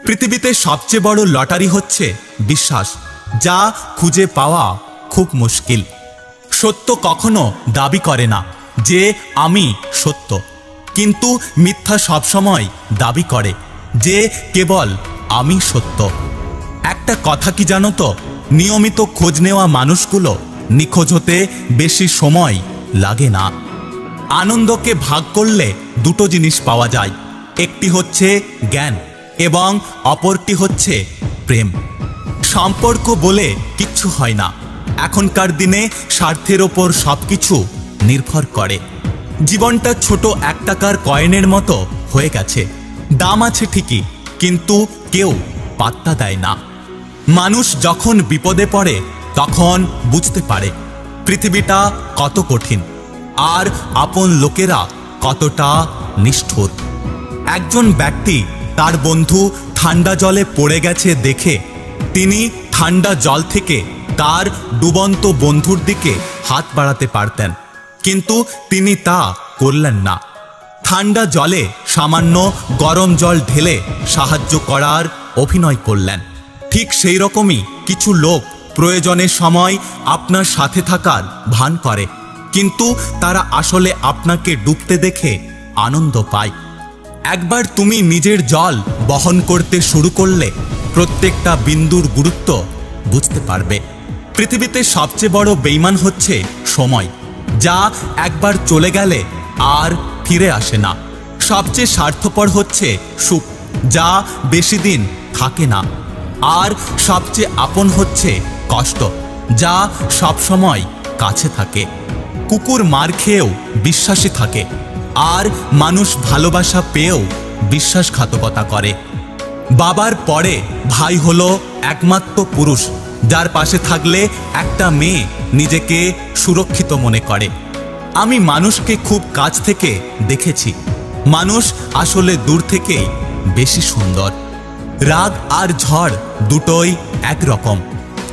পৃথিবীতে সবচেয়ে বড় লটারি হচ্ছে বিশ্বাস, যা খুঁজে পাওয়া খুব মুশকিল। সত্য কখনো দাবি করে না যে আমি সত্য, কিন্তু মিথ্যা সবসময় দাবি করে যে কেবল আমি সত্য। একটা কথা কি জানো তো, নিয়মিত খোঁজ নেওয়া মানুষগুলো নিখোঁজ হতে বেশি সময় লাগে না। আনন্দকে ভাগ করলে দুটো জিনিস পাওয়া যায়, একটি হচ্ছে জ্ঞান এবং অপরটি হচ্ছে প্রেম। সম্পর্ক বলে কিচ্ছু হয় না। এখনকার দিনে স্বার্থের ওপর সবকিছু নির্ভর করে। জীবনটা ছোট 1 টাকার কয়েনের মতো হয়ে গেছে। দাম আছে ঠিকই, কিন্তু কেউ পাত্তা দেয় না। মানুষ যখন বিপদে পড়ে তখন বুঝতে পারে পৃথিবীটা কত কঠিন আর আপন লোকেরা কতটা নিষ্ঠুর। একজন ব্যক্তি তার বন্ধু ঠান্ডা জলে পড়ে গেছে দেখে তিনি ঠান্ডা জল থেকে তার ডুবন্ত বন্ধুর দিকে হাত বাড়াতে পারতেন, কিন্তু তিনি তা করলেন না। ঠান্ডা জলে সামান্য গরম জল ঢেলে সাহায্য করার অভিনয় করলেন। ঠিক সেই রকমই কিছু লোক প্রয়োজনের সময় আপনার সাথে থাকার ভান করে, কিন্তু তারা আসলে আপনাকে ডুবতে দেখে আনন্দ পায়। একবার তুমি নিজের জল বহন করতে শুরু করলে প্রত্যেকটা বিন্দুর গুরুত্ব বুঝতে পারবে। পৃথিবীতে সবচেয়ে বড় বেঈমান হচ্ছে সময়, যা একবার চলে গেলে আর ফিরে আসে না। সবচেয়ে স্বার্থপর হচ্ছে সুখ, যা বেশি দিন থাকে না। আর সবচেয়ে আপন হচ্ছে কষ্ট, যা সবসময় কাছে থাকে। কুকুর মার খেয়েও বিশ্বাসী থাকে, আর মানুষ ভালোবাসা পেয়েও বিশ্বাসঘাতকতা করে। বাবার পরে ভাই হলো একমাত্র পুরুষ যার পাশে থাকলে একটা মেয়ে নিজেকে সুরক্ষিত মনে করে। আমি মানুষকে খুব কাছ থেকে দেখেছি, মানুষ আসলে দূর থেকেই বেশি সুন্দর। রাগ আর ঝড় দুটোই একরকম,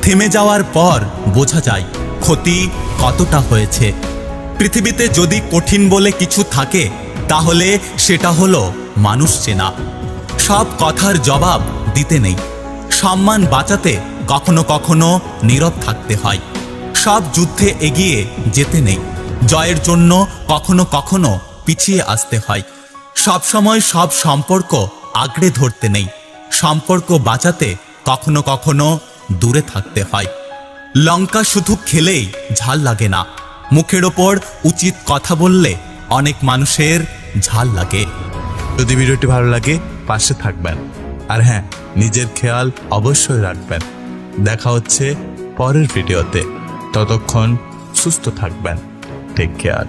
থেমে যাওয়ার পর বোঝা যায় ক্ষতি কতটা হয়েছে। পৃথিবীতে যদি কঠিন বলে কিছু থাকে তাহলে সেটা হলো মানুষ চেনা। সব কথার জবাব দিতে নেই, সম্মান বাঁচাতে কখনো কখনো নীরব থাকতে হয়। সব যুদ্ধে এগিয়ে যেতে নেই, জয়ের জন্য কখনো কখনো পিছিয়ে আসতে হয়। সবসময় সব সম্পর্ক আঁকড়ে ধরতে নেই, সম্পর্ক বাঁচাতে কখনো কখনো দূরে থাকতে হয়। লঙ্কা শুধু খেলেই ঝাল লাগে না, মুখের ওপর উচিত কথা বললে অনেক মানুষের ঝাল লাগে। যদি ভিডিওটি ভালো লাগে পাশে থাকবেন, আর হ্যাঁ, নিজের খেয়াল অবশ্যই রাখবেন। দেখা হচ্ছে পরের ভিডিওতে, ততক্ষণ সুস্থ থাকবেন। Take care.